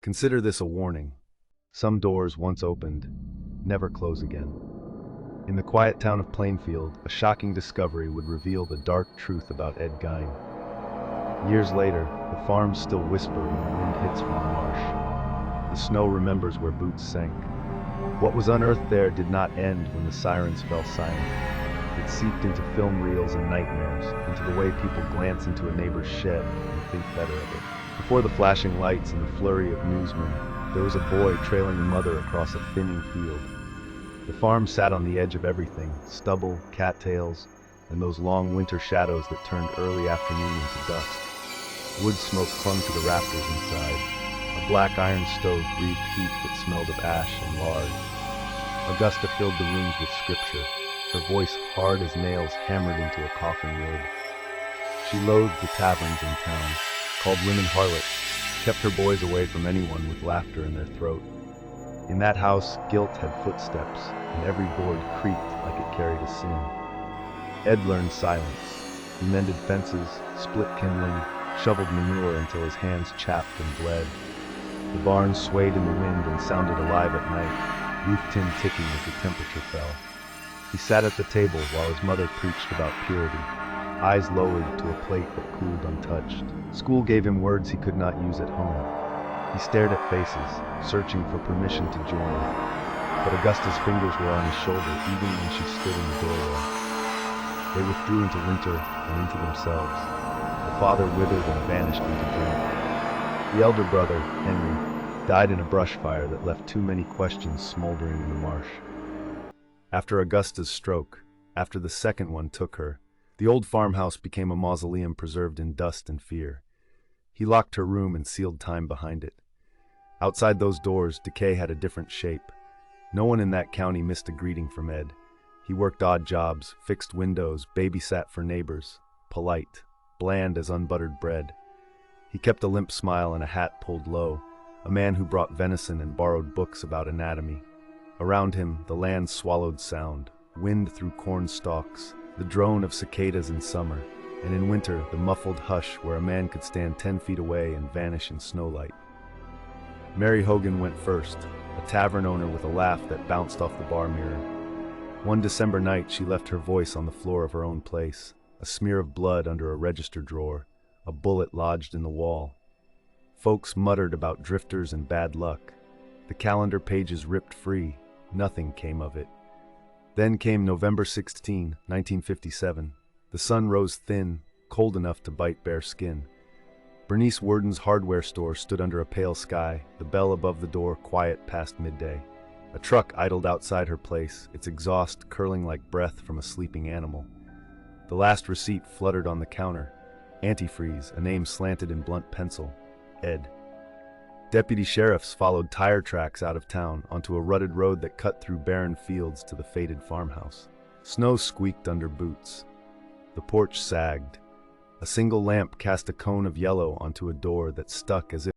Consider this a warning. Some doors, once opened, never close again. In the quiet town of Plainfield, a shocking discovery would reveal the dark truth about Ed Gein. Years later, the farms still whisper when the wind hits from the marsh. The snow remembers where boots sank. What was unearthed there did not end when the sirens fell silent. It seeped into film reels and nightmares, into the way people glance into a neighbor's shed and think better of it. Before the flashing lights and the flurry of newsmen, there was a boy trailing a mother across a thinning field. The farm sat on the edge of everything: stubble, cattails, and those long winter shadows that turned early afternoon into dusk. Wood smoke clung to the rafters inside. A black iron stove breathed heat that smelled of ash and lard. Augusta filled the rooms with scripture, her voice hard as nails hammered into a coffin lid. She loathed the taverns in town, called women harlots, kept her boys away from anyone with laughter in their throat. In that house, guilt had footsteps, and every board creaked like it carried a sin. Ed learned silence. He mended fences, split kindling, shoveled manure until his hands chapped and bled. The barn swayed in the wind and sounded alive at night, roof tin ticking as the temperature fell. He sat at the table while his mother preached about purity, eyes lowered to a plate that cooled untouched. School gave him words he could not use at home. He stared at faces, searching for permission to join. But Augusta's fingers were on his shoulder even when she stood in the doorway. They withdrew into winter and into themselves. The father withered and vanished into drink. The elder brother, Henry, died in a brush fire that left too many questions smoldering in the marsh. After Augusta's stroke, after the second one took her, the old farmhouse became a mausoleum preserved in dust and fear. He locked her room and sealed time behind it. Outside those doors, decay had a different shape. No one in that county missed a greeting from Ed. He worked odd jobs, fixed windows, babysat for neighbors, polite, bland as unbuttered bread. He kept a limp smile and a hat pulled low, a man who brought venison and borrowed books about anatomy. Around him, the land swallowed sound, wind through corn stalks, the drone of cicadas in summer, and in winter, the muffled hush where a man could stand 10 feet away and vanish in snowlight. Mary Hogan went first, a tavern owner with a laugh that bounced off the bar mirror. One December night, she left her voice on the floor of her own place, a smear of blood under a register drawer, a bullet lodged in the wall. Folks muttered about drifters and bad luck. The calendar pages ripped free. Nothing came of it. Then came November 16, 1957. The sun rose thin, cold enough to bite bare skin. Bernice Worden's hardware store stood under a pale sky, the bell above the door quiet past midday. A truck idled outside her place, its exhaust curling like breath from a sleeping animal. The last receipt fluttered on the counter. Antifreeze, a name slanted in blunt pencil. Ed. Deputy sheriffs followed tire tracks out of town onto a rutted road that cut through barren fields to the faded farmhouse. Snow squeaked under boots. The porch sagged. A single lamp cast a cone of yellow onto a door that stuck as if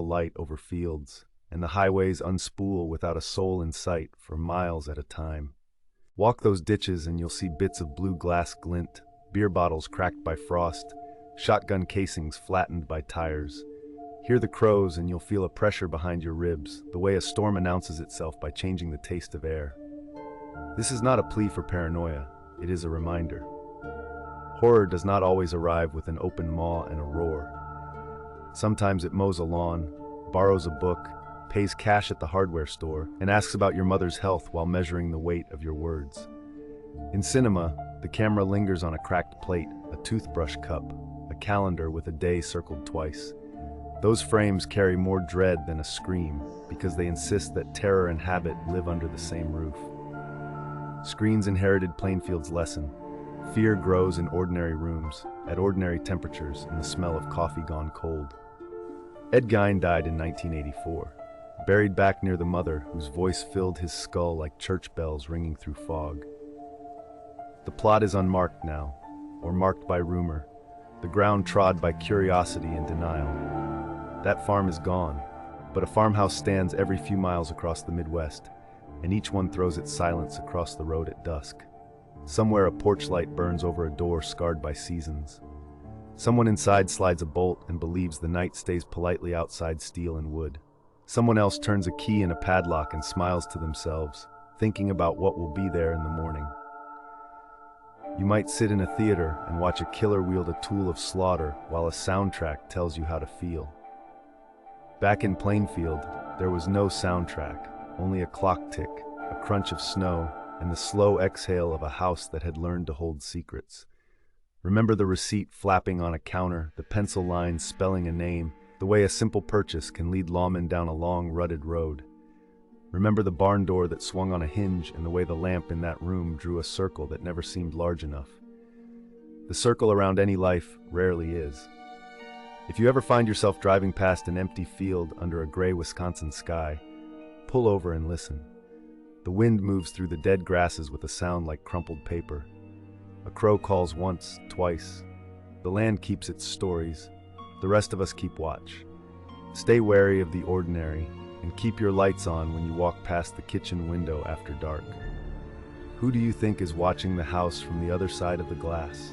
pale light over fields, and the highways unspool without a soul in sight for miles at a time. Walk those ditches and you'll see bits of blue glass glint, beer bottles cracked by frost, shotgun casings flattened by tires. Hear the crows and you'll feel a pressure behind your ribs, the way a storm announces itself by changing the taste of air. This is not a plea for paranoia, it is a reminder. Horror does not always arrive with an open maw and a roar. Sometimes it mows a lawn, borrows a book, pays cash at the hardware store, and asks about your mother's health while measuring the weight of your words. In cinema, the camera lingers on a cracked plate, a toothbrush cup, a calendar with a day circled twice. Those frames carry more dread than a scream because they insist that terror and habit live under the same roof. Screens inherited Plainfield's lesson. Fear grows in ordinary rooms, at ordinary temperatures, in the smell of coffee gone cold. Ed Gein died in 1984, buried back near the mother whose voice filled his skull like church bells ringing through fog. The plot is unmarked now, or marked by rumor, the ground trod by curiosity and denial. That farm is gone, but a farmhouse stands every few miles across the Midwest, and each one throws its silence across the road at dusk. Somewhere a porch light burns over a door scarred by seasons. Someone inside slides a bolt and believes the night stays politely outside steel and wood. Someone else turns a key in a padlock and smiles to themselves, thinking about what will be there in the morning. You might sit in a theater and watch a killer wield a tool of slaughter while a soundtrack tells you how to feel. Back in Plainfield, there was no soundtrack, only a clock tick, a crunch of snow, and the slow exhale of a house that had learned to hold secrets. Remember the receipt flapping on a counter, the pencil lines spelling a name, the way a simple purchase can lead lawmen down a long, rutted road. Remember the barn door that swung on a hinge and the way the lamp in that room drew a circle that never seemed large enough. The circle around any life rarely is. If you ever find yourself driving past an empty field under a gray Wisconsin sky, pull over and listen. The wind moves through the dead grasses with a sound like crumpled paper. A crow calls once, twice. The land keeps its stories. The rest of us keep watch. Stay wary of the ordinary, and keep your lights on when you walk past the kitchen window after dark. Who do you think is watching the house from the other side of the glass?